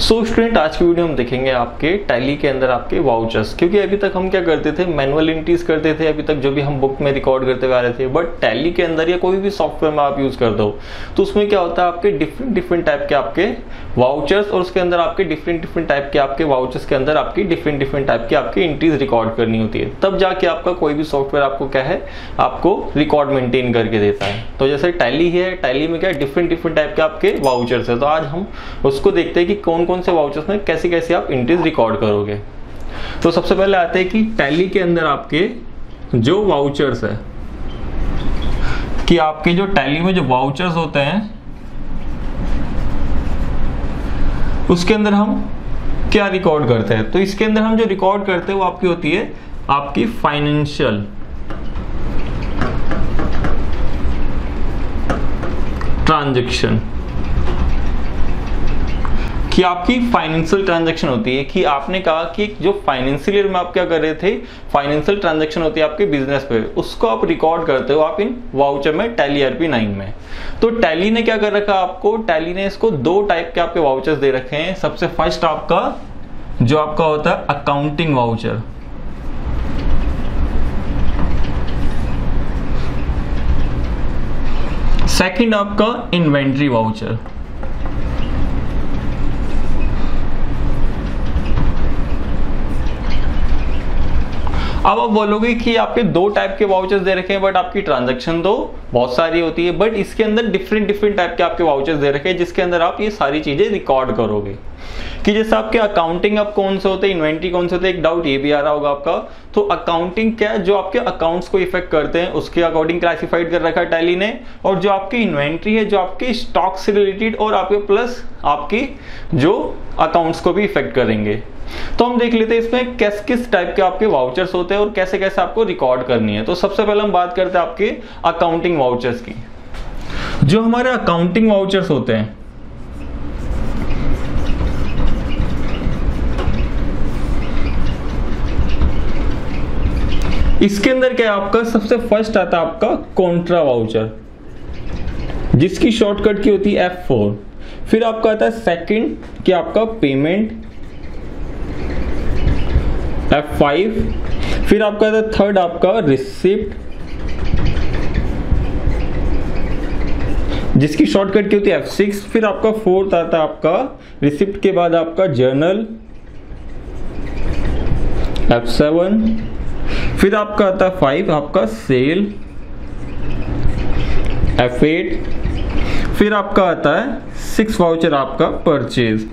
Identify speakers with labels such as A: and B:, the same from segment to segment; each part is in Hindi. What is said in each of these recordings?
A: सो स्टूडेंट, आज की वीडियो हम देखेंगे आपके टैली के अंदर आपके वाउचर्स। क्योंकि अभी तक हम क्या करते थे, मैनुअल एंट्रीज करते थे अभी तक, जो भी हम बुक में रिकॉर्ड करते हुए आ रहे थे। बट टैली के अंदर या कोई भी सॉफ्टवेयर में आप यूज करते हो तो उसमें क्या होता है, आपके डिफरेंट टाइप के आपके वाउचर्स, और उसके अंदर आपके डिफरेंट टाइप के आपके वाउचर्स के अंदर आपकी डिफरेंट टाइप की आपकी एंट्रीज रिकॉर्ड करनी होती है। तब जाके आपका कोई भी सॉफ्टवेयर आपको क्या है, आपको रिकॉर्ड मेंटेन करके देता है। तो जैसे टैली है, टैली में क्या डिफरेंट टाइप के आपके वाउचर्स है। तो आज हम उसको देखते हैं कि कौन कौन से वाउचर्स में कैसे कैसे आप एंट्रीज रिकॉर्ड करोगे। तो सबसे पहले आते हैं कि टैली के अंदर आपके जो वाउचर्स है, कि आपके जो टैली में जो वाउचर्स होते हैं उसके अंदर हम क्या रिकॉर्ड करते हैं। तो इसके अंदर हम जो रिकॉर्ड करते हैं वो आपकी होती है आपकी फाइनेंशियल ट्रांजैक्शन, कि आपकी फाइनेंशियल ट्रांजैक्शन होती है। कि आपने कहा कि जो फाइनेंशियल ईयर में आप क्या कर रहे थे, फाइनेंशियल ट्रांजैक्शन होती है आपके बिजनेस पे, उसको आप रिकॉर्ड करते हो आप इन वाउचर में, टैली ERP9 में। तो टैली ने क्या कर रखा आपको, टैली ने इसको दो टाइप के आपके वाउचर्स दे रखे हैं। सबसे फर्स्ट आपका जो आपका होता है अकाउंटिंग वाउचर, सेकंड आपका इन्वेंट्री वाउचर। अब आप बोलोगे कि आपके दो टाइप के वाउचर्स दे रखे हैं बट आपकी ट्रांजैक्शन तो बहुत सारी होती है। बट इसके अंदर डिफरेंट टाइप के आपके वाउचर्स दे रखे हैं जिसके अंदर आप ये सारी चीजें रिकॉर्ड करोगे। कि जैसे आपके अकाउंटिंग अब कौन से होते हैं, इन्वेंट्री कौन से होते हैं, एक डाउट ये भी आ रहा होगा आपका। तो अकाउंटिंग क्या है, जो आपके अकाउंट्स को इफेक्ट करते हैं उसके अकॉर्डिंग क्लासिफाइड कर रखा है टैली ने। और जो आपकी इन्वेंट्री है, जो आपके स्टॉक से रिलेटेड और आपके प्लस आपकी जो अकाउंट्स को भी इफेक्ट करेंगे। तो हम देख लेते हैं इसमें किस टाइप के आपके वाउचर्स होते हैं और कैसे कैसे आपको रिकॉर्ड करनी है। तो सबसे पहले हम बात करते हैं आपके अकाउंटिंग वाउचर्स की। जो हमारे अकाउंटिंग वाउचर्स होते हैं, इसके अंदर क्या है आपका, सबसे फर्स्ट आता है आपका कॉन्ट्रा वाउचर, जिसकी शॉर्टकट की होती है F4। फिर आपका आता है सेकंड कि आपका पेमेंट, F5। फिर आपका आता है थर्ड आपका रिसिप्ट, जिसकी शॉर्टकट की होती है F6। फिर आपका फोर्थ आता है आपका रिसिप्ट के बाद आपका जर्नल, F7। फिर आपका आता है 5 आपका सेल, F8। फिर आपका आता है 6 वाउचर आपका परचेज,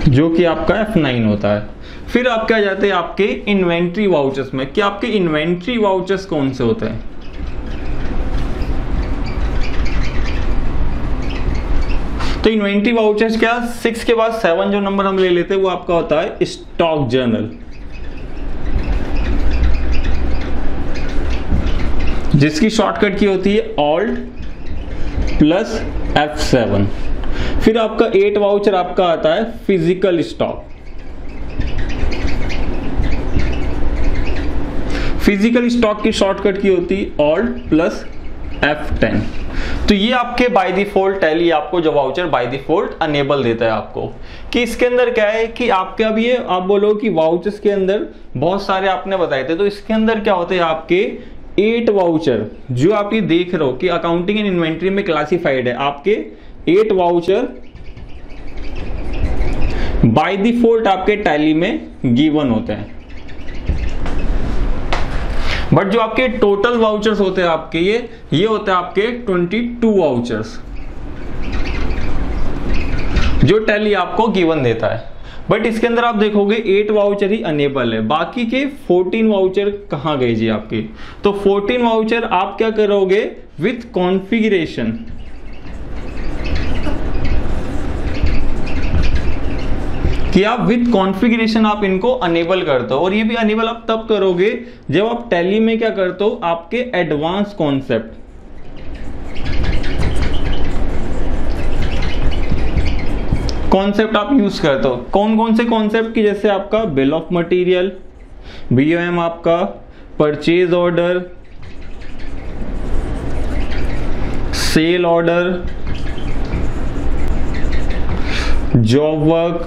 A: जो कि आपका F9 होता है। फिर आप क्या जाते हैं आपके इन्वेंट्री वाउचर्स में, कि आपके इन्वेंट्री वाउचर्स कौन से होते हैं। तो इन्वेंट्री वाउचर्स क्या, 6 के बाद 7 जो नंबर हम ले लेते हैं वो आपका होता है स्टॉक जर्नल, जिसकी शॉर्टकट की होती है ऑल्ट प्लस F7। फिर आपका 8 वाउचर आपका आता है फिजिकल स्टॉक। फिजिकल स्टॉक की शॉर्टकट की होती है ऑल्ट प्लस F10। तो ये आपके बाय डिफॉल्ट टैली आपको जो वाउचर बाय डिफॉल्ट अनेबल देता है आपको। कि इसके अंदर क्या है कि आपके, अब ये आप बोलो कि वाउचर्स के अंदर बहुत सारे आपने बताए थे, तो इसके अंदर क्या होते हैं आपके 8 वाउचर जो आप ये देख रहे हो कि अकाउंटिंग एंड इन्वेंट्री में क्लासिफाइड है। आपके 8 वाउचर बाय डिफॉल्ट आपके टैली में गिवन होते हैं। बट जो आपके टोटल वाउचर्स होते हैं आपके, ये होते हैं आपके 22 वाउचर्स जो टैली आपको गिवन देता है। बट इसके अंदर आप देखोगे 8 वाउचर ही अनेबल है, बाकी के 14 वाउचर कहां गए जी आपके। तो 14 वाउचर आप क्या करोगे, विथ कॉन्फ़िगरेशन, कि आप विथ कॉन्फ़िगरेशन आप इनको अनेबल करते हो। और ये भी अनेबल आप तब करोगे जब आप टैली में क्या करते हो, आपके एडवांस कॉन्सेप्ट, आप यूज करते हो। कौन कौन से कॉन्सेप्ट की, जैसे आपका बिल ऑफ मटेरियल, BOM आपका, purchase order, sale order, job work,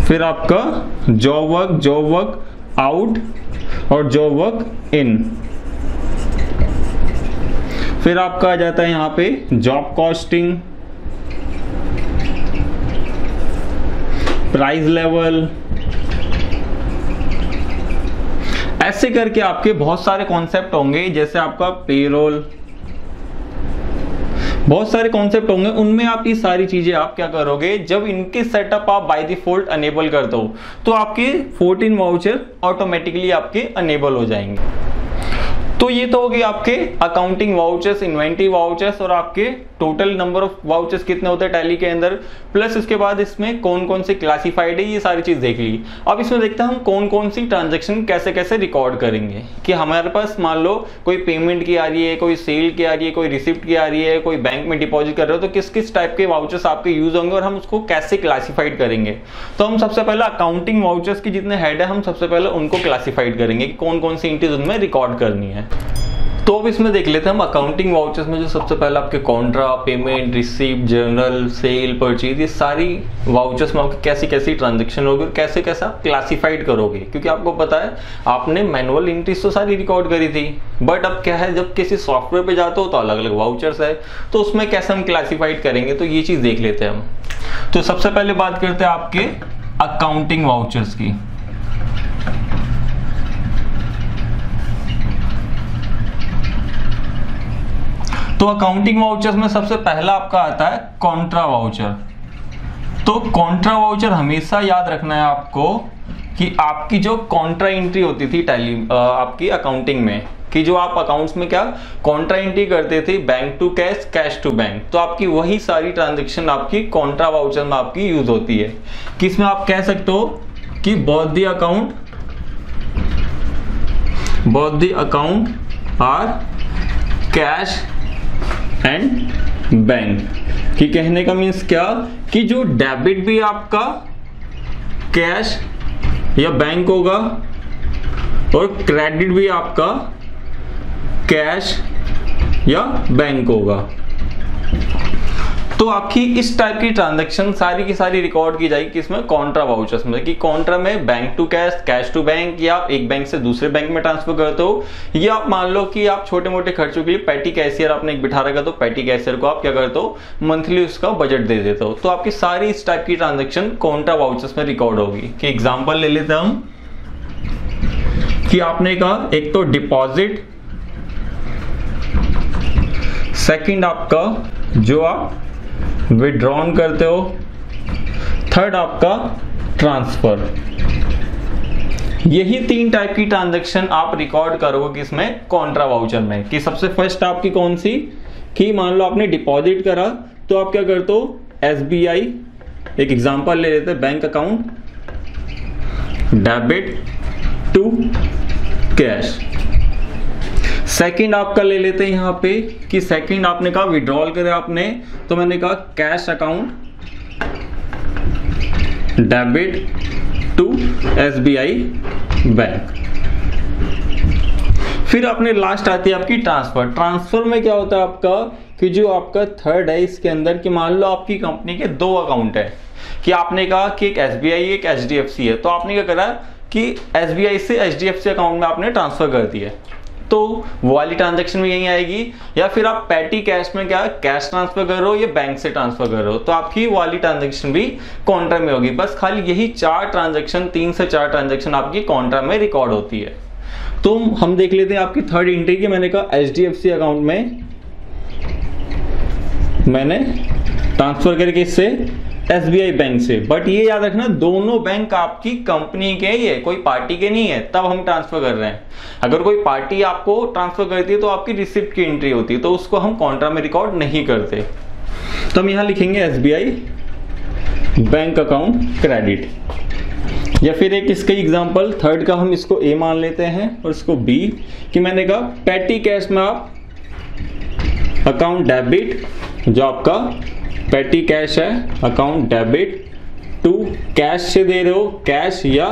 A: फिर आपका जॉब वर्क आउट और जॉब वर्क इन। फिर आपका आ जाता है यहां पे जॉब कॉस्टिंग, प्राइस लेवल। ऐसे करके आपके बहुत सारे कॉन्सेप्ट होंगे, जैसे आपका पेरोल, बहुत सारे कॉन्सेप्ट होंगे। उनमें आप ये सारी चीजें आप क्या करोगे, जब इनके सेटअप आप बाय डिफॉल्ट अनेबल कर दो तो आपके 14 वाउचर ऑटोमेटिकली आपके अनेबल हो जाएंगे। तो ये तो हो गई आपके अकाउंटिंग वाउचर्स, इन्वेंटरी वाउचर्स और आपके टोटल नंबर ऑफ वाउचर्स कितने होते हैं टैली के अंदर, प्लस इसके बाद इसमें कौन कौन से क्लासिफाइड है, ये सारी चीज देख ली। अब इसमें देखते हैं हम कौन कौन सी ट्रांजैक्शन कैसे कैसे रिकॉर्ड करेंगे। कि हमारे पास मान लो कोई पेमेंट की आ रही है, कोई सेल की आ रही है, कोई रिसिप्ट की आ रही है, कोई बैंक में डिपॉजिट कर रहे हो, तो किस किस टाइप के वाउचर्स आपके यूज होंगे और हम उसको कैसे क्लासिफाइड करेंगे। तो हम सबसे पहले अकाउंटिंग वाउचर्स की जितने हेड है हम सबसे पहले उनको क्लासिफाइड करेंगे कि कौन कौन सी एंट्रीज उनमें रिकॉर्ड करनी है। तो अब इसमें देख लेते हैं हम अकाउंटिंग वाउचर्स में जो सबसे पहले आपके contra, payment, receipt, journal, sale, purchase, ये सारी वाउचर्स में आपकी कैसी कैसी ट्रांजैक्शन होगी और कैसे कैसे आप क्लासिफाइड करोगे। क्योंकि आपको पता है आपने मैनुअल एंट्रीज तो सारी रिकॉर्ड करी थी, बट अब क्या है जब किसी सॉफ्टवेयर पे जाते हो तो अलग अलग वाउचर्स है, तो उसमें कैसे हम क्लासिफाइड करेंगे, तो ये चीज देख लेते हैं हम। तो सबसे पहले बात करते हैं आपके अकाउंटिंग वाउचर्स की। तो अकाउंटिंग वाउचर्स में सबसे पहला आपका आता है कॉन्ट्रा वाउचर। तो कॉन्ट्रा वाउचर हमेशा याद रखना है आपको कि आपकी जो कॉन्ट्रा एंट्री होती थी टैली आपकी अकाउंटिंग में, कि जो आप अकाउंट्स में क्या कॉन्ट्रा एंट्री करते थे, bank to cash, cash to bank, तो आपकी वही सारी ट्रांजैक्शन आपकी कॉन्ट्रा वाउचर में आपकी यूज होती है। किसमें आप कह सकते हो कि both the account are cash and bank. कि कहने का मीन्स क्या कि जो डेबिट भी आपका कैश या बैंक होगा और क्रेडिट भी आपका कैश या बैंक होगा। तो आपकी इस टाइप की ट्रांजैक्शन सारी की सारी रिकॉर्ड की जाएगी किसमें, कॉन्ट्रा वाउचर्स में। कि कॉन्ट्रा में bank to cash, cash to bank, या आप एक बैंक से दूसरे बैंक में ट्रांसफर करते हो, या आप मान लो कि आप छोटे मोटे खर्चों के लिए पैटी कैशियर आपने एक बिठा रखा, तो पैटी कैशियर को आप क्या करते हो, मंथली उसका बजट दे देते हो। तो आपकी सारी इस टाइप की ट्रांजेक्शन कॉन्ट्रा वाउचर्स में रिकॉर्ड होगी। कि एग्जाम्पल ले लेते हैं हम कि आपने कहा एक तो डिपॉजिट, सेकंड आपका जो आप विड्रॉन करते हो, थर्ड आपका ट्रांसफर। यही 3 टाइप की ट्रांजैक्शन आप रिकॉर्ड करोगे किसमें, कॉन्ट्रा वाउचर में। कि सबसे फर्स्ट आपकी कौन सी, कि मान लो आपने डिपॉजिट करा तो आप क्या करते हो, SBI, एक एग्जांपल ले लेते हैं, bank account debit to cash. Second आपका ले लेते हैं यहां पे कि सेकंड आपने कहा विड्रॉल करे आपने, तो मैंने कहा cash account debit to SBI bank. फिर आपने लास्ट आती है आपकी ट्रांसफर। ट्रांसफर में क्या होता है आपका कि जो आपका थर्ड है इसके अंदर, कि मान लो आपकी कंपनी के 2 अकाउंट है, कि आपने कहा कि एक SBI एक HDFC है, तो आपने क्या करा कि SBI से HDFC अकाउंट में आपने ट्रांसफर कर दिया, तो वो वाली ट्रांजैक्शन भी यहीं आएगी। या फिर आप पैटी कैश में क्या कैश ट्रांसफर कर रहे हो या बैंक से ट्रांसफर कर रहे हो, तो आपकी वाली ट्रांजैक्शन भी कॉन्ट्रा में होगी। बस खाली यही 4 ट्रांजैक्शन, 3 से 4 ट्रांजैक्शन आपकी कॉन्ट्रा में रिकॉर्ड होती है। तो हम देख लेते हैं आपकी थर्ड एंट्री की। मैंने कहा HDFC अकाउंट में मैंने ट्रांसफर करके इससे SBI बैंक से, बट ये याद रखना दोनों बैंक आपकी कंपनी के ही है, कोई पार्टी के नहीं है, तब हम ट्रांसफर कर रहे हैं। अगर कोई पार्टी आपको ट्रांसफर करती है तो आपकी रिसिप्ट की एंट्री होती है, तो उसको हम कॉन्ट्रा में रिकॉर्ड नहीं करते। तो हम यहां लिखेंगे SBI बैंक अकाउंट क्रेडिट। या फिर एक इसका एग्जांपल थर्ड का हम इसको A मान लेते हैं और इसको B, कि मैंने कहा पैटी कैश में आप अकाउंट डेबिट, जो आपका पैटी कैश है अकाउंट डेबिट टू कैश से दे रहे हो, कैश या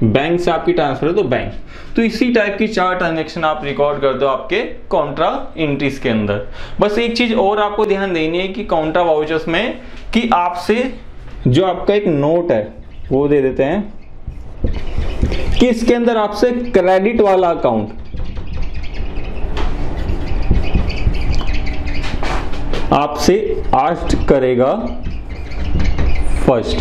A: बैंक से आपकी ट्रांसफर है तो बैंक। तो इसी टाइप की 4 ट्रांजेक्शन आप रिकॉर्ड कर दो आपके कॉन्ट्रा एंट्रीज के अंदर। बस एक चीज और आपको ध्यान देनी है कि कॉन्ट्रा वाउचर्स में कि आपसे जो आपका एक नोट है वो दे देते हैं कि इसके अंदर आपसे क्रेडिट वाला अकाउंट आपसे आस्क करेगा फर्स्ट,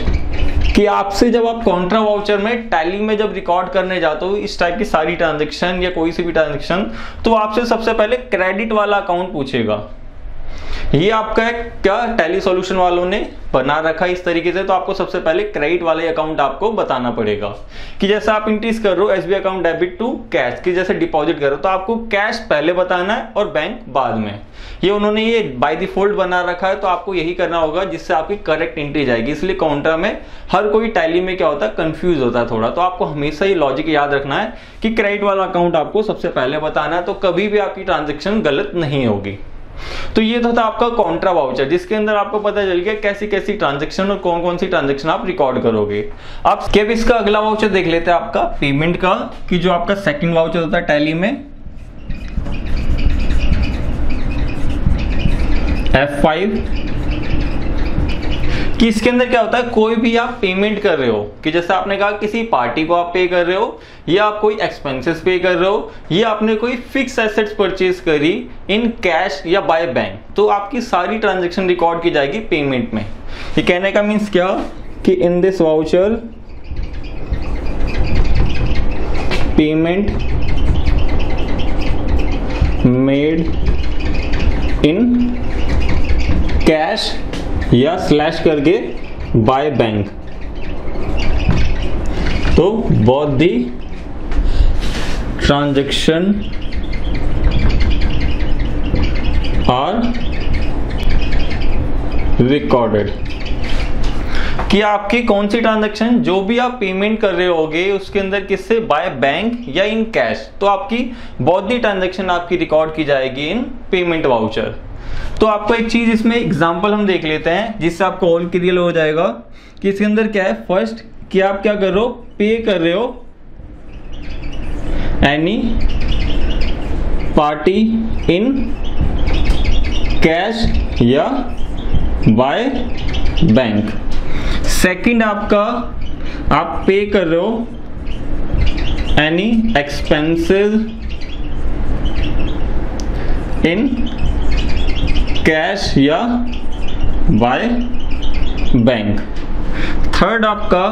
A: कि आपसे जब आप कॉन्ट्रा वाउचर में टैली में जब रिकॉर्ड करने जाते हो इस टाइप की सारी ट्रांजैक्शन या कोई सी भी ट्रांजैक्शन, तो आपसे सबसे पहले क्रेडिट वाला अकाउंट पूछेगा। ये आपका क्या टैली सॉल्यूशन वालों ने बना रखा है इस तरीके से, तो आपको सबसे पहले क्रेडिट वाले अकाउंट आपको बताना पड़ेगा कि जैसे आप इंक्रीज कर रहे हो SBI account debit to cash, की जैसे डिपॉजिट करो तो आपको कैश पहले बताना है और बैंक बाद में। ये उन्होंने ये बाय डिफॉल्ट बना रखा है, तो आपको यही करना होगा जिससे आपकी करेक्ट एंट्री जाएगी। इसलिए काउंटर में हर कोई टैली में क्या होता है, कंफ्यूज होता है थोड़ा, तो आपको हमेशा ये लॉजिक याद रखना है कि क्रेडिट वाला अकाउंट आपको सबसे पहले बताना है, तो कभी भी आपकी ट्रांजेक्शन गलत नहीं होगी। तो ये तो था आपका कॉन्ट्रा वाउचर, जिसके अंदर आपको पता चल गया कैसी कैसी ट्रांजैक्शन और कौन कौन सी ट्रांजैक्शन आप रिकॉर्ड करोगे। अब स्केप इसका अगला वाउचर देख लेते हैं आपका पेमेंट का, कि जो आपका सेकंड वाउचर होता है टैली में F5, कि इसके अंदर क्या होता है, कोई भी आप पेमेंट कर रहे हो, कि जैसे आपने कहा किसी पार्टी को आप पे कर रहे हो, या आप कोई एक्सपेंसेस पे कर रहे हो, या आपने कोई फिक्स एसेट्स परचेज करी इन कैश या बाय बैंक, तो आपकी सारी ट्रांजैक्शन रिकॉर्ड की जाएगी पेमेंट में। ये कहने का मीन्स क्या, कि in this voucher payment made in cash या स्लैश करके बाय बैंक, तो both the transaction are recorded, कि आपकी कौन सी ट्रांजैक्शन जो भी आप पेमेंट कर रहे होगे उसके अंदर किससे, बाय बैंक या इन कैश, तो आपकी बोथ दी ट्रांजैक्शन आपकी रिकॉर्ड की जाएगी इन पेमेंट वाउचर। तो आपको एक चीज इसमें एग्जांपल हम देख लेते हैं जिससे आपको और क्लियर हो जाएगा कि इसके अंदर क्या है। फर्स्ट कि आप क्या कर रहे हो, पे कर रहे हो एनी पार्टी इन कैश या बाय बैंक। सेकंड आपका आप पे कर रहे हो एनी एक्सपेंसेस इन कैश या बाय बैंक। थर्ड आपका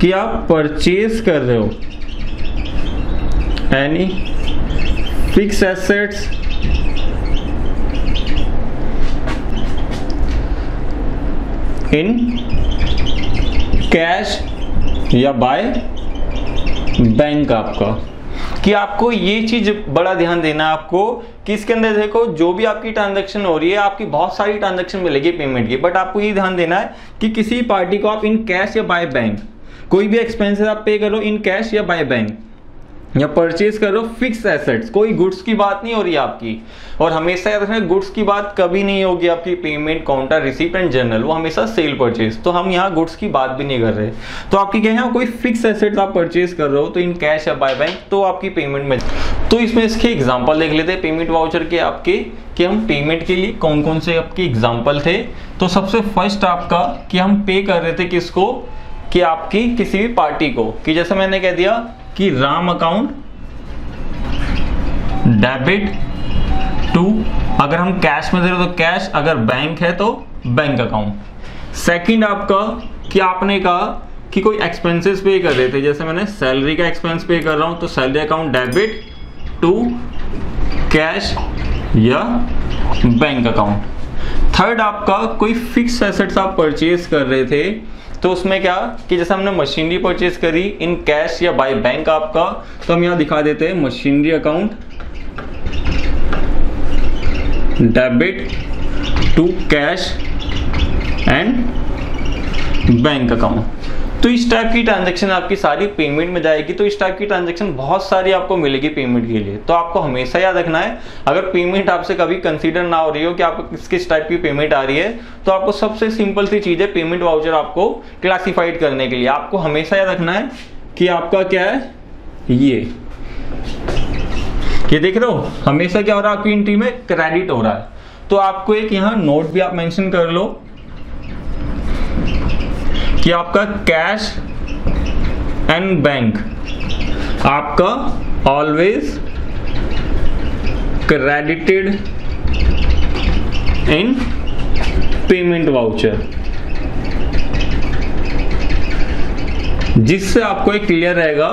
A: कि आप परचेज कर रहे हो any fix assets in cash या बाय बैंक आपका, कि आपको ये चीज बड़ा ध्यान देना है आपको कि इसके अंदर देखो जो भी आपकी ट्रांजैक्शन हो रही है, आपकी बहुत सारी ट्रांजैक्शन मिलेगी पेमेंट की, बट आपको ये ध्यान देना है कि किसी पार्टी को आप इन कैश या बाय बैंक, कोई भी एक्सपेंसेस आप पे करो इन कैश या बाय बैंक, या परचेज करो फिक्स एसेट्स, कोई गुड्स की बात नहीं हो रही आपकी। और हमेशा याद रखना गुड्स की बात कभी नहीं होगी आपकी payment counter receipt and journal, वो हमेशा सेल परचेज, तो हम यहाँ गुड्स की बात भी नहीं कर रहे। तो आपकी क्या है, कोई फिक्स एसेट्स आप परचेज कर रहे हो तो इन कैश या बाय बैंक, तो आपकी पेमेंट में। तो इसमें इसके एग्जाम्पल देख लेते हैं पेमेंट वाउचर के आपके, कि हम पेमेंट के लिए कौन कौन से आपके एग्जाम्पल थे। तो सबसे फर्स्ट आपका कि हम पे कर रहे थे किसको, कि आपकी किसी भी पार्टी को, कि जैसे मैंने कह दिया कि राम अकाउंट डेबिट टू, अगर हम कैश में दे रहे हो तो कैश, अगर बैंक है तो बैंक अकाउंट। सेकंड आपका कि आपने कहा कि कोई एक्सपेंसेस पे कर रहे थे, जैसे मैंने सैलरी का एक्सपेंस पे कर रहा हूं तो salary account debit to cash या बैंक अकाउंट। थर्ड आपका कोई फिक्स एसेट्स आप परचेज कर रहे थे, तो उसमें क्या कि जैसे हमने मशीनरी परचेज करी इन कैश या बाय बैंक आपका, तो हम यहां दिखा देते हैं machinery account debit to cash and bank account. तो इस टाइप की ट्रांजैक्शन आपकी सारी पेमेंट में जाएगी। तो इस टाइप की ट्रांजैक्शन बहुत सारी आपको मिलेगी पेमेंट के लिए। तो आपको हमेशा याद रखना है, अगर पेमेंट आपसे कभी कंसीडर ना हो रही हो कि आपको किस टाइप की पेमेंट आ रही है, तो आपको सबसे सिंपल सी चीज है पेमेंट वाउचर आपको क्लासिफाइड करने के लिए आपको हमेशा याद रखना है कि आपका क्या है, ये देख रहे हो हमेशा क्या हो रहा है आपकी एंट्री में, क्रेडिट हो रहा है। तो आपको एक यहां नोट भी आप मेंशन कर लो कि आपका कैश एंड बैंक आपका always credited in payment voucher, जिससे आपको एक क्लियर रहेगा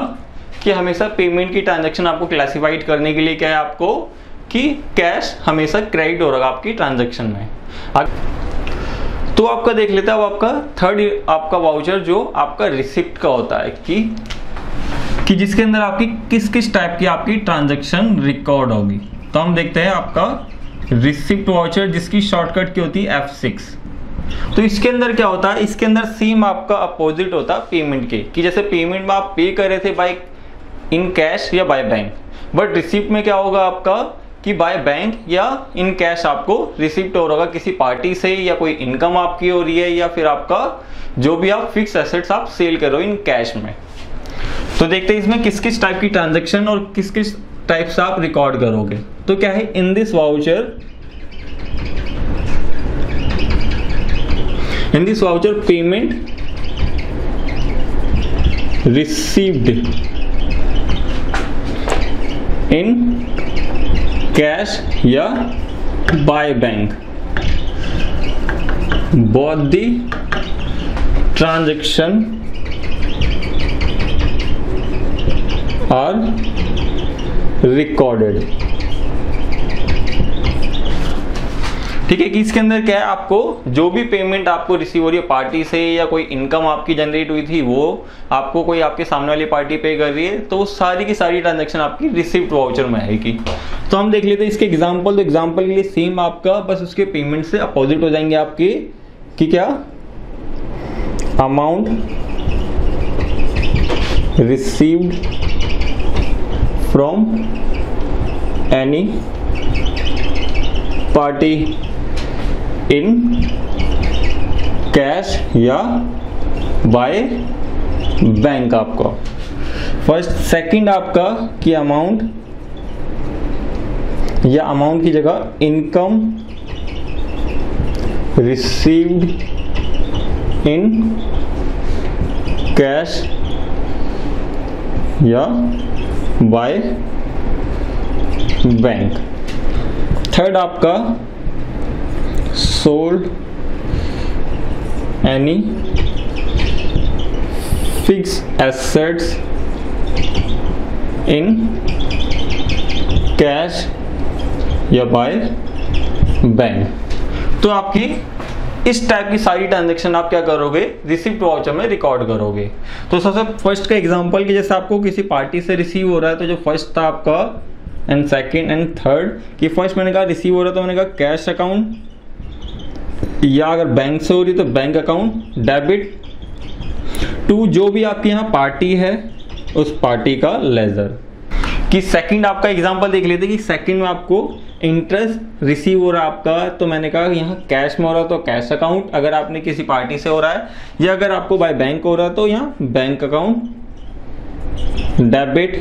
A: कि हमेशा पेमेंट की ट्रांजैक्शन आपको क्लासिफाइड करने के लिए क्या है आपको, कि कैश हमेशा क्रेडिट हो रहा है आपकी ट्रांजैक्शन में। तो आपका देख लेते हैं अब आपका थर्ड आपका वाउचर जो आपका रिसिप्ट का होता है कि जिसके अंदर आपकी किस किस टाइप की आपकी ट्रांजैक्शन रिकॉर्ड होगी। तो हम देखते हैं आपका रिसिप्ट वाउचर जिसकी शॉर्टकट की होती है F6। तो इसके अंदर क्या होता है, इसके अंदर सेम आपका अपोजिट होता है पेमेंट के, कि जैसे पेमेंट में आप पे कर रहे थे बाय इन कैश या बाय बैंक, बट रिसिप्ट में क्या होगा आपका कि बाय बैंक या इन कैश आपको रिसिप्ट हो रहा किसी पार्टी से, या कोई इनकम आपकी हो रही है, या फिर आपका जो भी आप फिक्स एसेट्स आप सेल कर रहे हो इन कैश में। तो देखते हैं इसमें किस किस टाइप की ट्रांजैक्शन और किस किस टाइप से आप रिकॉर्ड करोगे। तो क्या है, in this voucher payment received in cash या by bank, both the transaction are recorded। ठीक है, कि इसके अंदर क्या है, आपको जो भी पेमेंट आपको रिसीव हो रही है पार्टी से, या कोई इनकम आपकी जनरेट हुई थी वो आपको कोई आपके सामने वाली पार्टी पे कर रही है, तो वो सारी की सारी ट्रांजैक्शन आपकी रिसिप्ट वाउचर में आएगी। तो हम देख लेते हैं इसके एग्जांपल। तो एग्जांपल के लिए सेम आपका बस उसके पेमेंट से अपोजिट हो जाएंगे आपके, कि क्या, amount received from any party in cash या बाय बैंक आपका फर्स्ट। सेकंड आपका कि अमाउंट, या अमाउंट की जगह इनकम रिसीव्ड इन कैश या बाय बैंक। थर्ड आपका sold any fix assets in cash या बाय बैंक। तो आपकी इस टाइप की सारी ट्रांजैक्शन आप क्या करोगे, रिसिप्ट वाउचर में रिकॉर्ड करोगे। तो सबसे फर्स्ट का एग्जांपल कि जैसे आपको किसी पार्टी से रिसीव हो रहा है, तो जो फर्स्ट था आपका एंड सेकंड एंड थर्ड, कि फर्स्ट मैंने कहा रिसीव हो रहा है तो मैंने कहा कैश अकाउंट, या अगर बैंक से हो रही तो बैंक अकाउंट डेबिट टू जो भी आपकी यहाँ पार्टी है उस पार्टी का लेजर। कि सेकंड आपका एग्जांपल देख लेते कि सेकंड में आपको इंटरेस्ट रिसीव हो रहा है आपका, तो मैंने कहा यहाँ कैश में हो रहा है तो कैश अकाउंट, अगर आपने किसी पार्टी से हो रहा है, या अगर आपको बाय बैंक हो रहा है तो यहाँ बैंक अकाउंट डेबिट,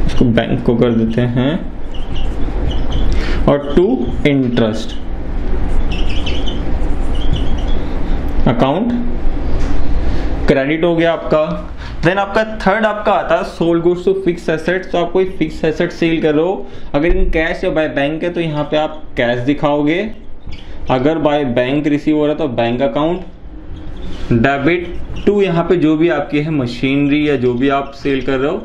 A: इसको बैंक को कर देते हैं, और टू इंटरेस्ट अकाउंट क्रेडिट हो गया आपका। देन आपका थर्ड आपका आता है sold goods to fix assets. तो आप कोई फिक्स एसेट सेल कर रहे हो, अगर इन कैश या बाय बैंक है तो यहाँ पे आप कैश दिखाओगे, अगर बाय बैंक रिसीव हो रहा है तो बैंक अकाउंट डेबिट टू यहाँ पे जो भी आपकी है मशीनरी या जो भी आप सेल कर रहे हो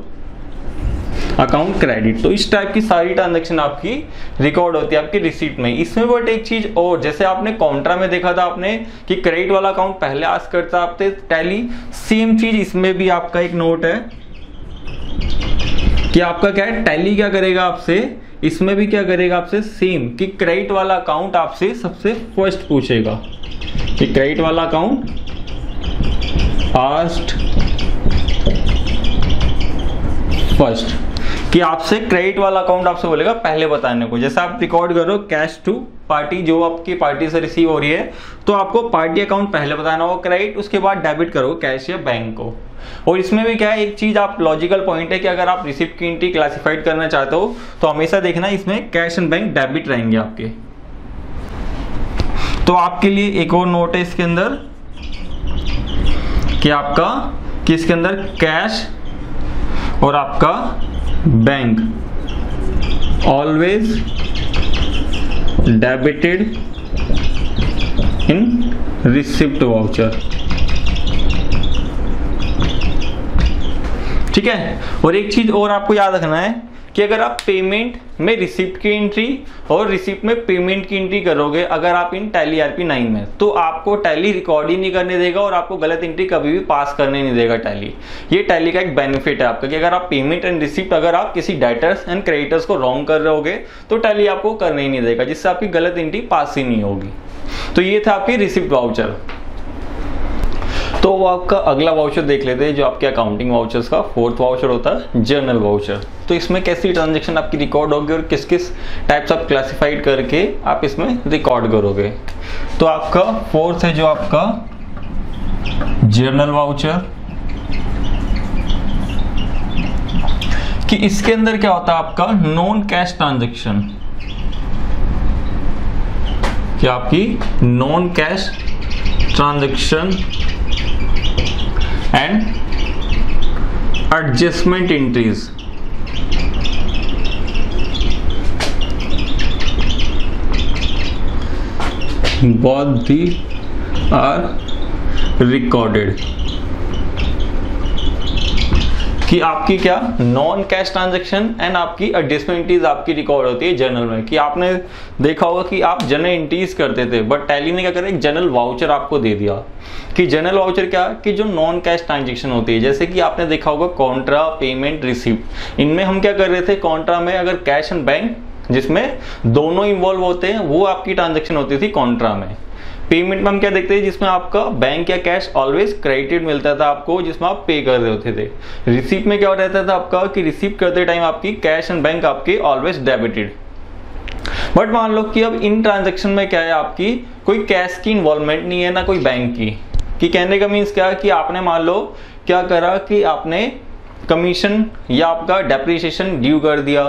A: अकाउंट क्रेडिट। तो इस टाइप की सारी ट्रांजैक्शन आपकी रिकॉर्ड होती है आपकी रिसीप्ट में। इसमें बट एक चीज और, जैसे आपने कॉन्ट्रा में देखा था आपने कि क्रेडिट वाला अकाउंट पहले आस्क करता आपसे टैली, सेम चीज इसमें भी आपका एक नोट है कि आपका क्या है, टैली क्या करेगा आपसे, इसमें भी क्या करेगा आपसे सेम, कि क्रेडिट वाला अकाउंट आपसे सबसे फर्स्ट पूछेगा कि क्रेडिट वाला अकाउंट आस्क्ड फर्स्ट, कि आपसे क्रेडिट वाला अकाउंट आपसे बोलेगा पहले बताने को। जैसे आप रिकॉर्ड करो कैश टू पार्टी, जो आपकी पार्टी से रिसीव हो रही है, तो आपको पार्टी अकाउंट पहले बताना होगा क्रेडिट, उसके बाद डेबिट करोगे कैश या बैंक को। और इसमें भी क्या है, एक चीज आप लॉजिकल पॉइंट है कि अगर आप रिसिप्ट की एंट्री क्लासिफाइड करना चाहते हो तो हमेशा देखना इसमें कैश एंड बैंक डेबिट रहेंगे आपके। तो आपके लिए एक और नोट है इसके अंदर कि आपका किसके अंदर कैश और आपका bank always debited in receipt voucher. ठीक है। और एक चीज और आपको याद रखना है कि अगर आप पेमेंट में रिसिप्ट की एंट्री और रिसिप्ट में पेमेंट की एंट्री करोगे, अगर आप इन टैली ERP 9 में, तो आपको टैली रिकॉर्ड ही नहीं करने देगा और आपको गलत एंट्री कभी भी पास करने नहीं देगा टैली। ये टैली का एक बेनिफिट है आपका कि अगर आप पेमेंट एंड रिसिप्ट, अगर आप किसी डेटर्स एंड क्रेडिटर्स को रॉन्ग कर रहे होगे तो टैली आपको करने ही नहीं देगा, जिससे आपकी गलत एंट्री पास ही नहीं होगी। तो ये था आपकी रिसिप्ट वाउचर। तो वो आपका अगला वाउचर देख लेते हैं जो आपके अकाउंटिंग वाउचर्स का फोर्थ वाउचर होता है जर्नल वाउचर। तो इसमें कैसी ट्रांजैक्शन आपकी रिकॉर्ड होगी और किस किस टाइप्स आप क्लासिफाइड करके आप इसमें रिकॉर्ड करोगे। तो आपका फोर्थ है जो आपका जर्नल वाउचर, कि इसके अंदर क्या होता है आपका नॉन कैश ट्रांजैक्शन, कि आपकी non cash transaction and adjustment entries. both are recorded, कि आपकी क्या नॉन कैश ट्रांजैक्शन एंड आपकी एडजस्टमेंट एंट्रीज आपकी रिकॉर्ड होती है जर्नल में। कि आपने देखा होगा कि आप जर्नल एंट्रीज करते थे, बट टैली ने क्या करा, एक जर्नल वाउचर आपको दे दिया। कि जर्नल वाउचर क्या, कि जो नॉन कैश ट्रांजैक्शन होती है, जैसे कि आपने देखा होगा कॉन्ट्रा, पेमेंट, रिसिप्ट, इनमें हम क्या कर रहे थे, कॉन्ट्रा में अगर कैश एंड बैंक जिसमें दोनों इन्वॉल्व होते हैं वो आपकी ट्रांजैक्शन होती थी कॉन्ट्रा में। पेमेंट में हम क्या देखते हैं, जिसमें आपका बैंक या कैश ऑलवेज क्रेडिटेड मिलता था आपको, जिसमें आप पे कर रहे होते थे। रिसीप्ट में क्या रहता था आपका, कि रिसीव करते टाइम आपकी कैश एंड बैंक आपके ऑलवेज डेबिटेड। बट मान लो कि अब इन ट्रांजैक्शन में क्या है, आपकी कोई कैश की इन्वॉल्वमेंट नहीं है ना कोई बैंक की। कि कहने का मीन्स क्या है, कि आपने मान लो क्या करा कि आपने कमीशन या आपका डेप्रिसिएशन ड्यू कर दिया,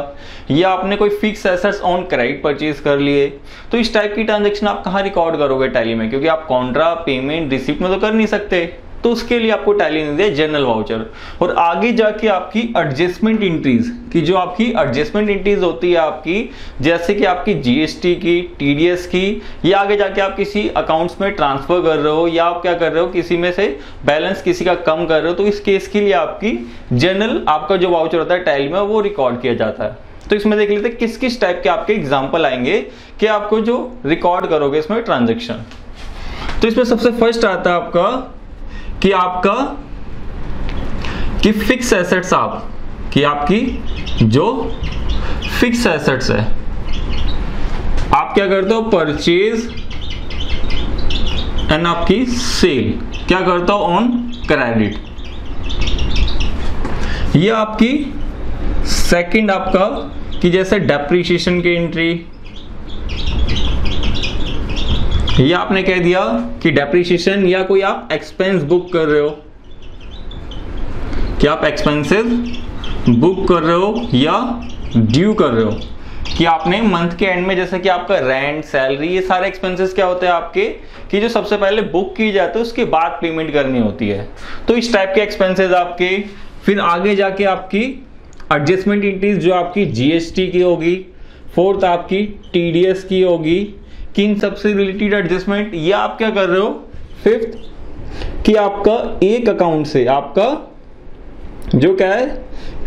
A: या आपने कोई fix assets on credit purchase कर लिए। तो इस टाइप की ट्रांजैक्शन आप कहाँ रिकॉर्ड करोगे टैली में, क्योंकि आप कॉन्ट्रा, पेमेंट, रिसिप्ट में तो कर नहीं सकते। तो उसके लिए आपको टैली ने दिया जर्नल वाउचर। और आगे जाके आपकी एडजस्टमेंट एंट्रीज, की जो आपकी एडजस्टमेंट एंट्रीज होती है आपकी, जैसे कि आपकी GST की, TDS की, या आगे जाके आप किसी अकाउंट्स में ट्रांसफर कर रहे हो, या आप क्या कर रहे हो किसी में से बैलेंस किसी का कम कर रहे हो, तो इस केस के लिए आपकी जर्नल आपका जो वाउचर होता है टैली में वो रिकॉर्ड किया जाता है। तो इसमें देख लेते हैं किस किस टाइप के आपके एग्जाम्पल आएंगे कि आपको जो रिकॉर्ड करोगे इसमें ट्रांजेक्शन। तो इसमें सबसे फर्स्ट आता है आपका कि आपका कि फिक्स एसेट्स, आप कि आपकी जो फिक्स एसेट्स है आप क्या करते हो, परचेज एंड आपकी सेल क्या करता हो ऑन क्रेडिट। ये आपकी सेकंड आपका कि जैसे डेप्रिसिएशन की एंट्री, ये आपने कह दिया कि डेप्रिसिएशन या कोई आप एक्सपेंस बुक कर रहे हो, कि आप एक्सपेंसेस बुक कर रहे हो या ड्यू कर रहे हो, कि आपने मंथ के एंड में जैसे कि आपका रेंट, सैलरी, ये सारे एक्सपेंसेस क्या होते हैं आपके, कि जो सबसे पहले बुक की जाती है उसके बाद पेमेंट करनी होती है। तो इस टाइप के एक्सपेंसेस आपके। फिर आगे जाके आपकी एडजस्टमेंट एंट्रीज जो आपकी GST की होगी, फोर्थ आपकी TDS की होगी, कि इन सबसे रिलेटेड एडजस्टमेंट। ये आप क्या कर रहे हो, फिफ्थ कि आपका एक अकाउंट से आपका जो क्या है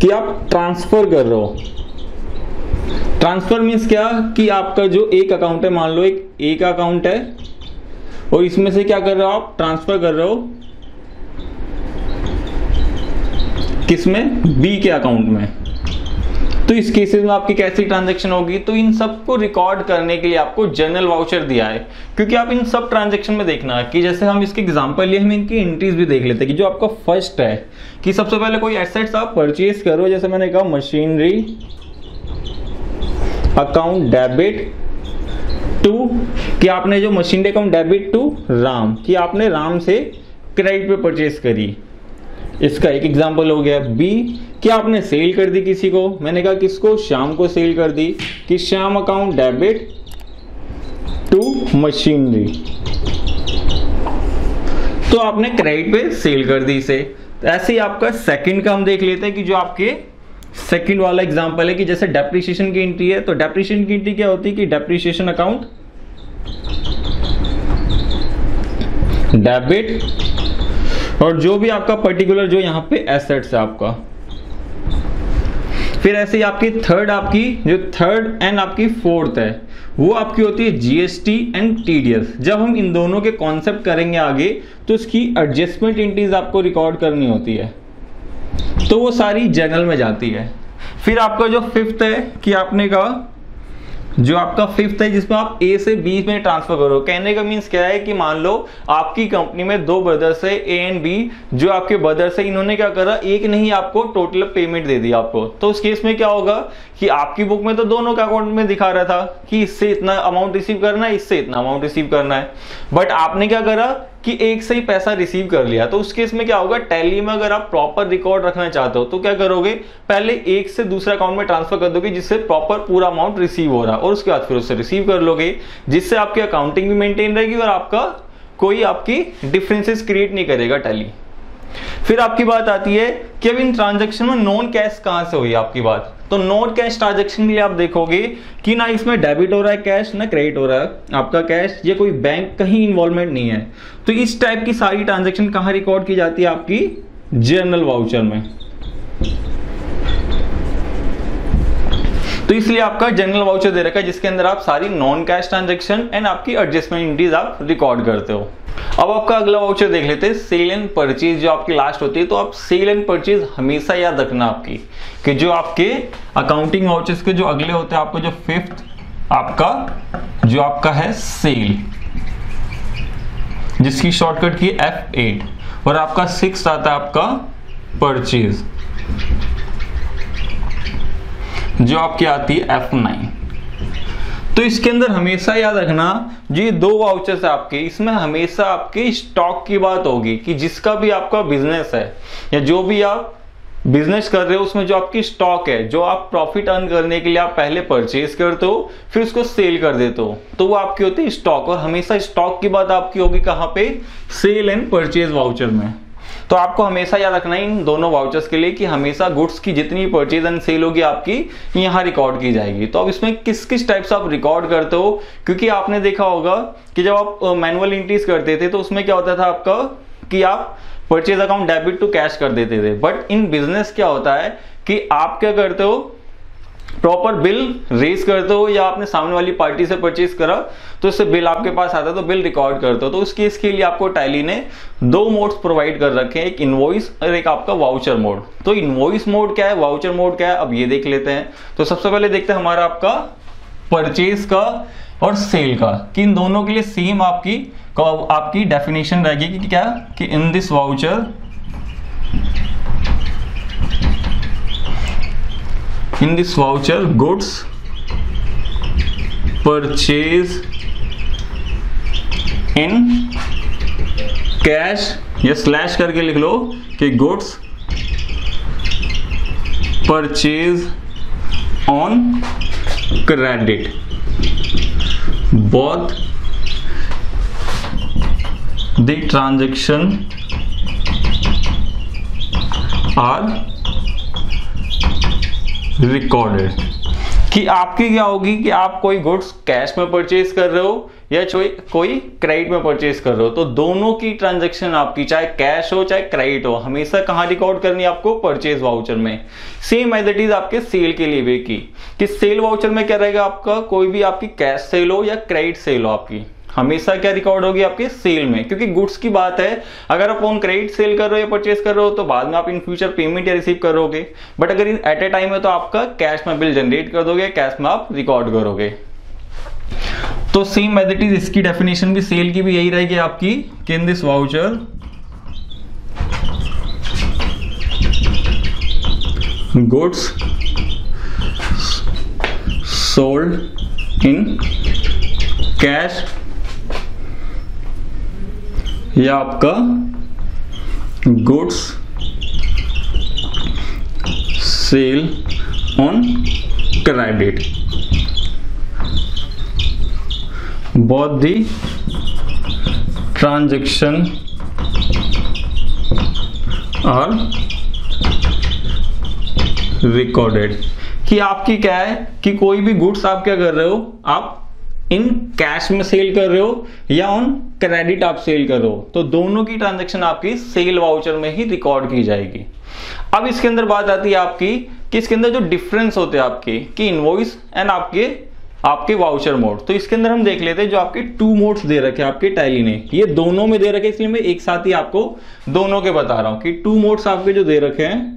A: कि आप ट्रांसफर कर रहे हो। ट्रांसफर मीन्स क्या, कि आपका जो एक अकाउंट है, मान लो एक अकाउंट है और इसमें से क्या कर रहे हो आप, ट्रांसफर कर रहे हो किसमें, B के अकाउंट में। तो इस केसेस में आपकी कैसी ट्रांजैक्शन होगी, तो इन सब को रिकॉर्ड करने के लिए आपको जर्नल वाउचर दिया है, क्योंकि आप इन सब ट्रांजैक्शन में देखना है कि जैसे हम इसके एग्जांपल लिए हम इनकी एंट्रीज भी देख लेते हैं कि जो आपका फर्स्ट है कि सबसे पहले कोई एसेट्स आप परचेज करो, जैसे मैंने कहा मशीनरी अकाउंट डेबिट टू, कि आपने जो machinery account debit to Ram, कि आपने राम से क्रेडिट पे परचेज करी, इसका एक एग्जांपल हो गया। बी कि आपने सेल कर दी किसी को, मैंने कहा किसको, श्याम को सेल कर दी, कि Shyam account debit to machinery, तो आपने क्रेडिट पे सेल कर दी इसे। तो ऐसे ही आपका सेकंड का हम देख लेते हैं कि जो आपके सेकंड वाला एग्जांपल है कि जैसे डेप्रिसिएशन की एंट्री है, तो डेप्रिसिएशन की एंट्री क्या होती है कि डेप्रिसिएशन अकाउंट डेबिट, और जो भी आपका पर्टिकुलर जो यहाँ पे एसेट्स है आपका। फिर ऐसे ही आपकी थर्ड एंड आपकी फोर्थ है वो आपकी होती है जीएसटी एंड टीडीएस। जब हम इन दोनों के कॉन्सेप्ट करेंगे आगे तो इसकी एडजस्टमेंट एंट्रीज आपको रिकॉर्ड करनी होती है, तो वो सारी जर्नल में जाती है। फिर आपका जो फिफ्थ है कि आपने कहा जो आपका फिफ्थ है जिसमें आप ए से बी में ट्रांसफर करो। कहने का मीन्स क्या है कि मान लो आपकी कंपनी में दो ब्रदर्स है ए एंड बी, जो आपके ब्रदर्स है इन्होंने क्या करा, एक ने ही आपको टोटल पेमेंट दे दी आपको, तो उस केस में क्या होगा कि आपकी बुक में तो दोनों का अकाउंट में दिखा रहा था कि इससे इतना अमाउंट रिसीव करना है, इससे इतना अमाउंट रिसीव करना है, बट आपने क्या करा कि एक से ही पैसा रिसीव कर लिया। तो उस केस में क्या होगा, टैली में अगर आप प्रॉपर रिकॉर्ड रखना चाहते हो तो क्या करोगे, पहले एक से दूसरे अकाउंट में ट्रांसफर कर दोगे जिससे प्रॉपर पूरा अमाउंट रिसीव हो रहा है, और उसके बाद फिर उससे रिसीव कर लोगे, जिससे आपकी अकाउंटिंग भी मेंटेन रहेगी और आपका कोई आपकी डिफरेंसेस क्रिएट नहीं करेगा टैली। फिर आपकी बात आती है कि अब इन ट्रांजैक्शन में नॉन कैश कहां से हुई आपकी बात, तो नॉन कैश ट्रांजैक्शन के लिए आप देखोगे कि ना इसमें डेबिट हो रहा है कैश, ना क्रेडिट हो रहा है आपका कैश, ये कोई बैंक कहीं इन्वॉल्वमेंट नहीं है। तो इस टाइप की सारी ट्रांजैक्शन कहां रिकॉर्ड की जाती है, आपकी जर्नल वाउचर में। तो इसलिए आपका जर्नल वाउचर दे रखा है जिसके अंदर आप सारी नॉन कैश ट्रांजैक्शन एंड आपकी एडजस्टमेंट एंट्रीज आप रिकॉर्ड करते हो। अब आपका अगला वाउचर देख लेते हैं, सेल एंड परचेज जो आपकी लास्ट होती है। तो आप सेल एंड परचेज हमेशा याद रखना आपकी कि जो आपके अकाउंटिंग वाउचर्स के जो अगले होते हैं, आपका जो फिफ्थ आपका जो आपका है सेल, जिसकी शॉर्टकट की F8, और आपका सिक्स आता है आपका परचेज जो आपकी आती है F9। तो इसके अंदर हमेशा याद रखना जो ये दो वाउचर्स है आपके, इसमें हमेशा आपके स्टॉक की बात होगी कि जिसका भी आपका बिजनेस है या जो भी आप बिजनेस कर रहे हो उसमें जो आपकी स्टॉक है, जो आप प्रॉफिट अर्न करने के लिए आप पहले परचेज करते हो फिर उसको सेल कर देते हो, तो वो आपकी होती है स्टॉक। और हमेशा स्टॉक की बात आपकी होगी कहां पे, सेल एंड परचेज वाउचर में। तो आपको हमेशा याद रखना है इन दोनों वाउचर्स के लिए कि हमेशा गुड्स की जितनी परचेज एंड सेल होगी आपकी यहाँ रिकॉर्ड की जाएगी। तो अब इसमें किस किस टाइप से आप रिकॉर्ड करते हो, क्योंकि आपने देखा होगा कि जब आप मैनुअल एंट्रीज करते थे तो उसमें क्या होता था आपका कि आप purchase account debit to cash कर देते थे, बट इन बिजनेस क्या होता है कि आप क्या करते हो, प्रॉपर बिल रेज करते हो या आपने सामने वाली पार्टी से परचेज करा तो उससे बिल आपके पास आता है तो बिल रिकॉर्ड करते हो। तो उस केस के लिए आपको टैली ने दो मोड्स प्रोवाइड कर रखे हैं, एक इनवॉइस और एक आपका वाउचर मोड। तो इनवॉइस मोड क्या है, वाउचर मोड क्या है, अब ये देख लेते हैं। तो सबसे पहले देखते हैं हमारा आपका परचेज का और सेल का, कि इन दोनों के लिए सेम आपकी डेफिनेशन रहेगी कि क्या, कि in this voucher goods purchase in cash, या स्लैश करके लिख लो कि goods purchase on credit, both the transaction are recorded. कि आपकी क्या होगी कि आप कोई गुड्स कैश में परचेज कर रहे हो या कोई क्रेडिट में परचेज कर रहे हो, तो दोनों की ट्रांजैक्शन आपकी चाहे कैश हो चाहे क्रेडिट हो हमेशा कहां रिकॉर्ड करनी है आपको, परचेज वाउचर में। सेम एज इट इज आपके सेल के लिए भी कि सेल वाउचर में क्या रहेगा आपका, कोई भी आपकी कैश सेल हो या क्रेडिट सेल हो आपकी, हमेशा क्या रिकॉर्ड होगी आपके सेल में, क्योंकि गुड्स की बात है। अगर आप ऑन क्रेडिट सेल कर रहे हो या परचेस कर रहे हो तो बाद में आप इन फ्यूचर पेमेंट या रिसीव करोगे, बट अगर एट ए टाइम है तो आपका कैश में बिल जनरेट कर दोगे, कैश में आप रिकॉर्ड करोगे। तो सेम एज इट इज इसकी डेफिनेशन भी सेल की भी यही रहेगी आपकी, in this voucher goods sold in cash या आपका goods sale on credit, both the transaction are recorded। कि आपकी क्या है कि कोई भी गुड्स आप क्या कर रहे हो, आप इन कैश में सेल कर रहे हो या ऑन क्रेडिट आप सेल कर रहे हो, तो दोनों की ट्रांजैक्शन आपकी सेल वाउचर में ही रिकॉर्ड की जाएगी। अब इसके अंदर बात आती है आपकी कि इसके अंदर जो डिफरेंस होते हैं आपके कि इनवॉइस एंड आपके वाउचर मोड। तो इसके अंदर हम देख लेते हैं जो आपके 2 मोड्स दे रखे हैं आपके टैली ने, ये दोनों में दे रखे, इसलिए मैं एक साथ ही आपको दोनों के बता रहा हूं कि 2 मोड्स आपके जो दे रखे हैं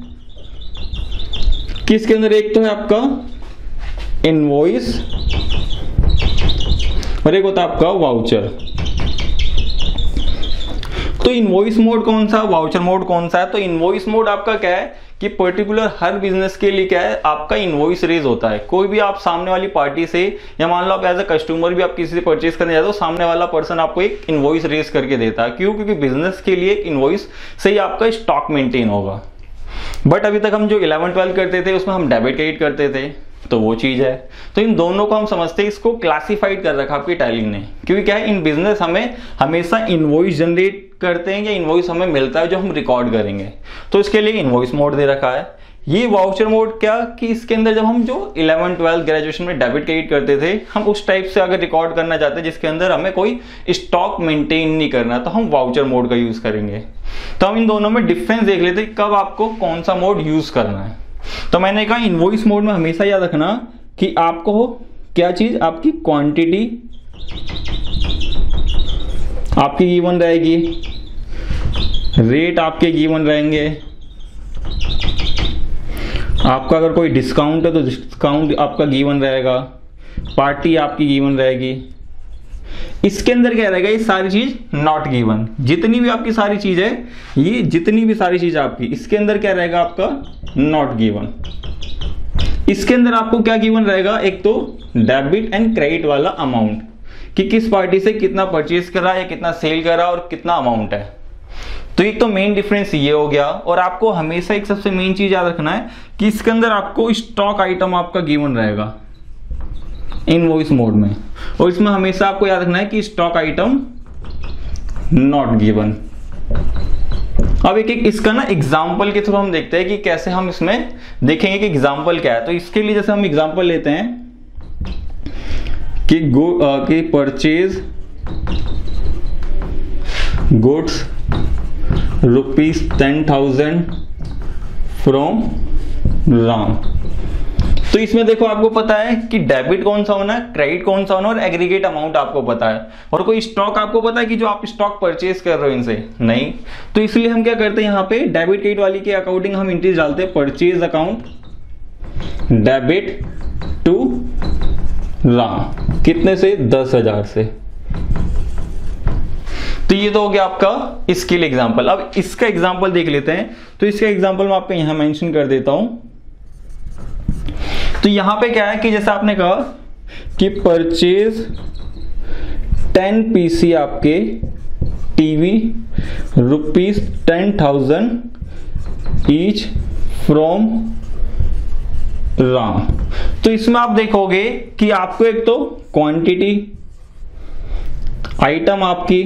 A: कि इसके अंदर एक तो है आपका इनवॉइस और एक होता है आपका वाउचर। तो इनवॉइस मोड कौन सा, वाउचर मोड कौन सा है? तो इनवॉइस मोड आपका क्या है कि पर्टिकुलर हर बिजनेस के लिए क्या है आपका इनवॉइस रेज होता है। कोई भी आप सामने वाली पार्टी से या मान लो आप एज अ कस्टमर भी आप किसी से परचेज करने जाते हो, सामने वाला पर्सन आपको एक इनवॉइस रेज करके देता है। क्यों? क्योंकि बिजनेस के लिए इनवॉइस से ही आपका स्टॉक मेंटेन होगा। बट अभी तक हम जो 11-12 करते थे उसमें हम डेबिट क्रेडिट करते थे, तो वो चीज है। तो इन दोनों को हम समझते हैं, इसको क्लासिफाइड कर रखा आपकी टैली ने, क्योंकि क्या है इन बिजनेस हमें हमेशा इनवॉइस जनरेट करते हैं या इनवॉइस हमें मिलता है जो हम रिकॉर्ड करेंगे, तो इसके लिए इनवॉइस मोड दे रखा है। ये वाउचर मोड क्या कि इसके अंदर जब हम जो 11-12 ग्रेजुएशन में डेबिट क्रेडिट करते थे, हम उस टाइप से अगर रिकॉर्ड करना चाहते हैं जिसके अंदर हमें कोई स्टॉक मेंटेन नहीं करना, तो हम वाउचर मोड का यूज करेंगे। तो हम इन दोनों में डिफरेंस देख लेते हैं कब आपको कौन सा मोड यूज करना है। तो मैंने कहा इनवॉइस मोड में हमेशा याद रखना कि आपको क्या चीज, आपकी क्वांटिटी आपकी गिवन रहेगी, रेट आपके गिवन रहेंगे, आपका अगर कोई डिस्काउंट है तो डिस्काउंट आपका गिवन रहेगा, पार्टी आपकी गिवन रहेगी। इसके अंदर क्या रहेगा, ये सारी चीज नॉट गिवन। जितनी भी आपकी सारी चीज है, ये जितनी भी सारी चीज आपकी, इसके अंदर क्या रहेगा आपका नॉट गिवन। इसके अंदर आपको क्या गिवन रहेगा, एक तो डेबिट एंड क्रेडिट वाला अमाउंट कि किस पार्टी से कितना परचेज करा या कितना सेल करा और कितना अमाउंट है। तो एक तो मेन डिफरेंस ये हो गया। और आपको हमेशा एक सबसे मेन चीज याद रखना है कि इसके अंदर आपको स्टॉक आइटम आपका गिवन रहेगा इनवॉइस मोड में, और इसमें हमेशा आपको याद रखना है कि स्टॉक आइटम नॉट गिवन। अब एक इसका ना एग्जाम्पल के थ्रू हम देखते हैं कि कैसे हम इसमें देखेंगे कि एग्जाम्पल क्या है। तो इसके लिए जैसे हम एग्जाम्पल लेते हैं कि परचेज गुड्स ₹10,000 फ्रॉम राम। तो इसमें देखो आपको पता है कि डेबिट कौन सा होना है, क्रेडिट कौन सा होना है और एग्रीगेट अमाउंट आपको पता है, और कोई स्टॉक आपको पता है कि जो आप स्टॉक परचेज कर रहे हो इनसे नहीं। तो इसलिए हम क्या करते हैं, यहाँ पे डेबिट क्रेडिट वाली के अकाउंटिंग हम एंट्रीज डालते हैं, purchase account debit to Ram, कितने से 10,000 से। तो ये तो हो गया आपका इसके लिए एग्जाम्पल। अब इसका एग्जाम्पल देख लेते हैं। तो इसका एग्जाम्पल मैं आपको यहां मेंशन कर देता हूं। तो यहां पे क्या है कि जैसे आपने कहा कि परचेज 10 पीसी आपके टीवी ₹10,000 ईच फ्रॉम राम। तो इसमें आप देखोगे कि आपको एक तो क्वांटिटी, आइटम आपकी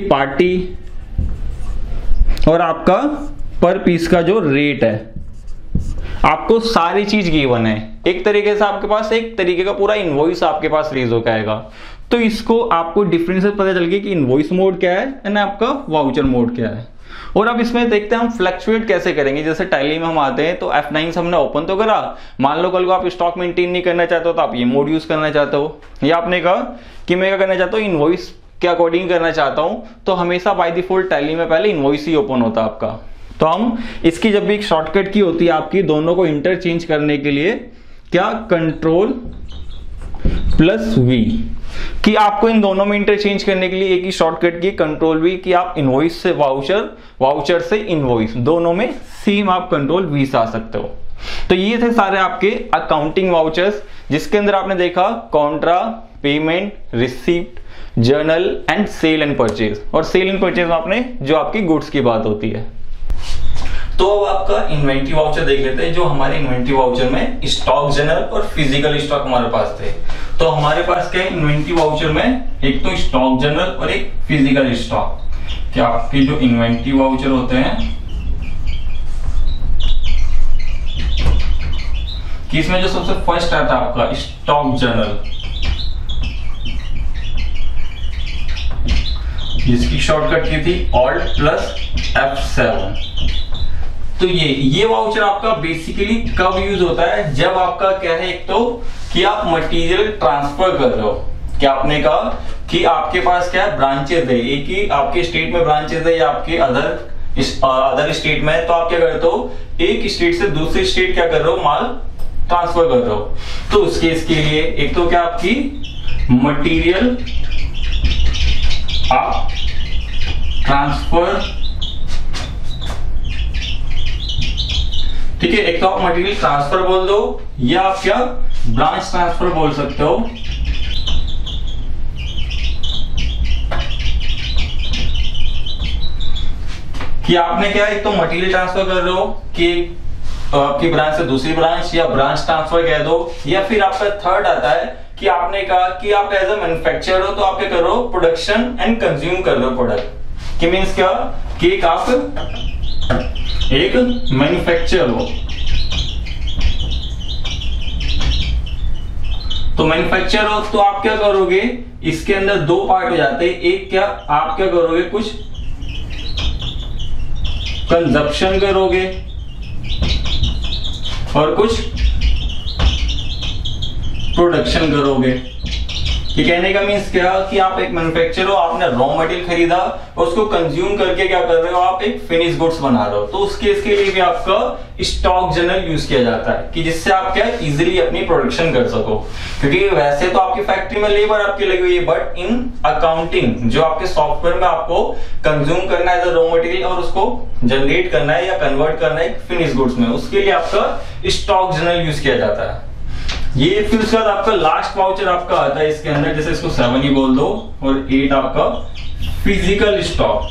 A: पार्टी और आपका पर पीस का जो रेट है, आपको सारी चीज गिवन है। एक तरीके से आपके पास एक तरीके का पूरा इनवॉइस आपके पास रेज होकर आएगा। तो इसको आपको डिफरेंसेस पता चल गया कि इनवॉइस मोड क्या है एंड आपका वाउचर मोड क्या है। और अब इसमें देखते हैं हम फ्लक्चुएट कैसे करेंगे। जैसे टैली में हम आते हैं तो F9 से हमने ओपन तो करा, मान लो कल को आप स्टॉक मेंटेन नहीं करना चाहते हो तो आप ये मोड यूज करना चाहते हो, या आपने कहा कि मैं क्या करना चाहता हूँ इनवॉइस के अकॉर्डिंग करना चाहता हूँ, तो हमेशा बाय डिफॉल्ट टैली में पहले इनवॉइस ही ओपन होता है आपका। तो हम इसकी जब भी एक शॉर्टकट की होती है आपकी दोनों को इंटरचेंज करने के लिए, क्या Ctrl+V, कि आपको इन दोनों में इंटरचेंज करने के लिए एक ही शॉर्टकट की Ctrl+V, कि आप इनवॉइस से वाउचर, वाउचर से इनवॉइस, दोनों में सेम आप Ctrl+V से आ सकते हो। तो ये थे सारे आपके अकाउंटिंग वाउचर्स, जिसके अंदर आपने देखा contra, payment, receipt, journal and sale and purchase. और सेल एंड परचेज में आपने जो आपकी गुड्स की बात होती है। तो अब आपका इन्वेंटरी वाउचर देख लेते हैं। जो हमारे इन्वेंटरी वाउचर में स्टॉक जनरल और फिजिकल स्टॉक हमारे पास थे। तो हमारे पास क्या है इन्वेंटरी वाउचर में, एक तो स्टॉक जनरल और एक फिजिकल स्टॉक। क्या आपके जो इन्वेंटरी वाउचर होते हैं कि इसमें जो सबसे फर्स्ट आता है आपका स्टॉक जनरल, जिसकी शॉर्टकट की थी Alt+F7। तो ये वाउचर आपका बेसिकली कब यूज होता है, जब आपका क्या है एक तो कि आप मटेरियल ट्रांसफर कर रहे हो। क्या आपने कहा कि आपके पास क्या है ब्रांचेस है, एक ही आपके स्टेट में ब्रांचेस है या आपके अदर स्टेट में, तो आप क्या करते हो एक स्टेट से दूसरे स्टेट क्या कर रहे हो माल ट्रांसफर कर रहे हो। तो उस केस के लिए एक तो क्या आपकी मटेरियल आप ट्रांसफर, ठीक है, एक तो आप मटेरियल ट्रांसफर बोल दो या आप क्या ब्रांच ट्रांसफर बोल सकते हो। कि आपने क्या एक तो मटेरियल ट्रांसफर कर रहे हो कि आपकी ब्रांच से दूसरी ब्रांच, या ब्रांच ट्रांसफर कह दो, या फिर आपका थर्ड आता है कि आपने कहा कि आप एज अ मैन्युफैक्चरर हो तो आप क्या कर रहे हो प्रोडक्शन एंड कंज्यूम कर रहे हो प्रोडक्ट। कि मीन्स क्या कि एक आप एक मैन्युफैक्चरर हो, तो मैन्युफैक्चरर हो तो आप क्या करोगे इसके अंदर दो पार्ट हो जाते हैं। एक क्या आप क्या करोगे कुछ कंजप्शन करोगे और कुछ प्रोडक्शन करोगे। ये कहने का मीन्स क्या कि आप एक मैन्युफैक्चरर हो, आपने रॉ मटेरियल खरीदा और उसको कंज्यूम करके क्या कर रहे हो आप एक फिनिश गुड्स बना रहे हो। तो उस केस के लिए भी आपका स्टॉक जनरल यूज किया जाता है कि जिससे आप क्या इजीली अपनी प्रोडक्शन कर सको। क्योंकि वैसे तो आपकी फैक्ट्री में लेबर आपकी लगी हुई है, बट इन अकाउंटिंग जो आपके सॉफ्टवेयर में आपको कंज्यूम करना है रॉ मटेरियल और उसको जनरेट करना है या कन्वर्ट करना है फिनिश गुड्स में, उसके लिए आपका स्टॉक जनरल यूज किया जाता है। ये फिर उसके बाद आपका लास्ट वाउचर आपका आता है इसके अंदर, जैसे इसको 7 ही बोल दो, और 8 आपका फिजिकल स्टॉक,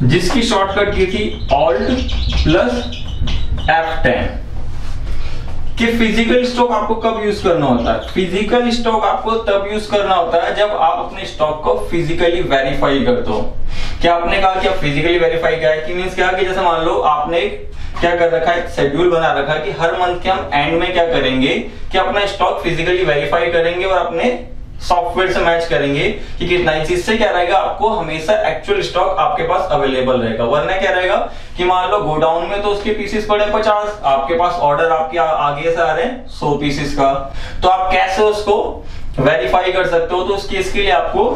A: जिसकी शॉर्टकट की थी Alt+F10। कि फिजिकल स्टॉक आपको कब यूज करना होता है, फिजिकल स्टॉक आपको तब यूज करना होता है जब आप अपने स्टॉक को फिजिकली वेरीफाई करते हो। क्या आपने कहा कि फिजिकली वेरीफाई क्या है, कि मींस क्या कि जैसे मान लो आपने क्या कर रखा है, शेड्यूल बना रखा है कि हर मंथ के हम एंड में क्या करेंगे कि अपना स्टॉक फिजिकली वेरीफाई करेंगे और अपने सॉफ्टवेयर से मैच करेंगे कि कितना। इस चीज से क्या रहेगा आपको हमेशा एक्चुअल स्टॉक आपके पास अवेलेबल रहेगा। वरना क्या रहेगा कि मान लो गोडाउन में तो उसके पीसेस पड़े 50, आपके पास ऑर्डर आपके आगे से आ रहे हैं 100 पीसेस का, तो आप कैसे उसको वेरीफाई कर सकते हो। तो उस केस के लिए आपको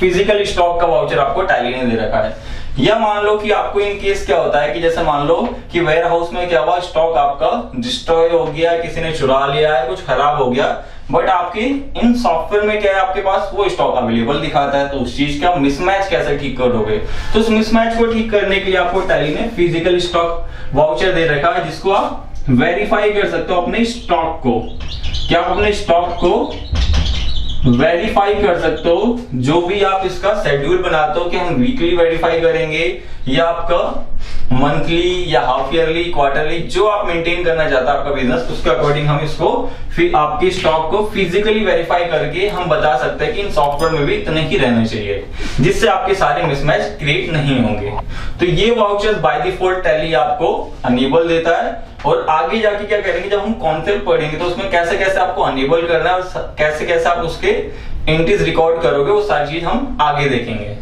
A: फिजिकल स्टॉक का वाउचर आपको टैली ने दे रखा है। या मान लो कि आपको इन केस क्या होता है कि जैसे मान लो कि वेयर हाउस में क्या हुआ, स्टॉक आपका डिस्ट्रॉय हो गया, किसी ने चुरा लिया है, कुछ खराब हो गया, बट आपकी इन सॉफ्टवेयर में क्या है आपके पास वो स्टॉक अवेलेबल दिखाता है। तो उस चीज का मिसमैच कैसे ठीक करोगे, तो उस मिसमैच को ठीक करने के लिए आपको टैली ने फिजिकल स्टॉक वाउचर दे रखा है, जिसको आप वेरीफाई कर सकते हो अपने स्टॉक को। क्या आप अपने स्टॉक को वेरीफाई कर सकते हो, जो भी आप इसका शेड्यूल बनाते हो कि हम वीकली वेरीफाई करेंगे या आपका मंथली या हाफ ईयरली, क्वार्टरली, जो आप मेंटेन करना चाहता है आपका बिजनेस, उसके अकॉर्डिंग हम इसको फिर आपके स्टॉक को फिजिकली वेरीफाई करके हम बता सकते हैं कि इन सॉफ्टवेयर में भी इतने ही रहने चाहिए, जिससे आपके सारे मिसमैच क्रिएट नहीं होंगे। तो ये वाउचर्स बाय डिफॉल्ट टैली आपको अनेबल देता है। और आगे जाके क्या करेंगे जब हम कॉन्सेप्ट पढ़ेंगे तो उसमें कैसे कैसे आपको अनेबल करना है और कैसे कैसे आप उसके एंट्रीज रिकॉर्ड करोगे, वो सारी चीज हम आगे देखेंगे।